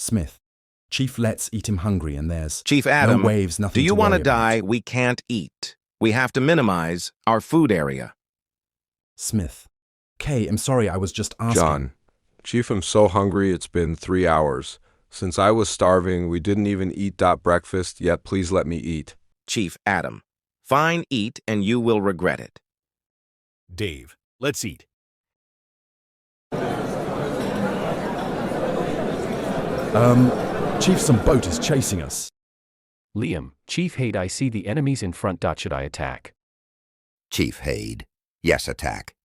Smith. Chief, let's eat him hungry and there's Chief Adam, no waves, nothing do you to want to worry about. die? We can't eat. We have to minimize our food area. Smith. Kay, I'm sorry, I was just asking. John, Chief, I'm so hungry it's been 3 hours. Since I was starving, we didn't even eat breakfast, yet please let me eat. Chief Adam, fine, eat and you will regret it. Dave, let's eat. Chief, some boat is chasing us. Liam, Chief Haid, I see the enemies in front. Should I attack? Chief Haid. Yes, attack.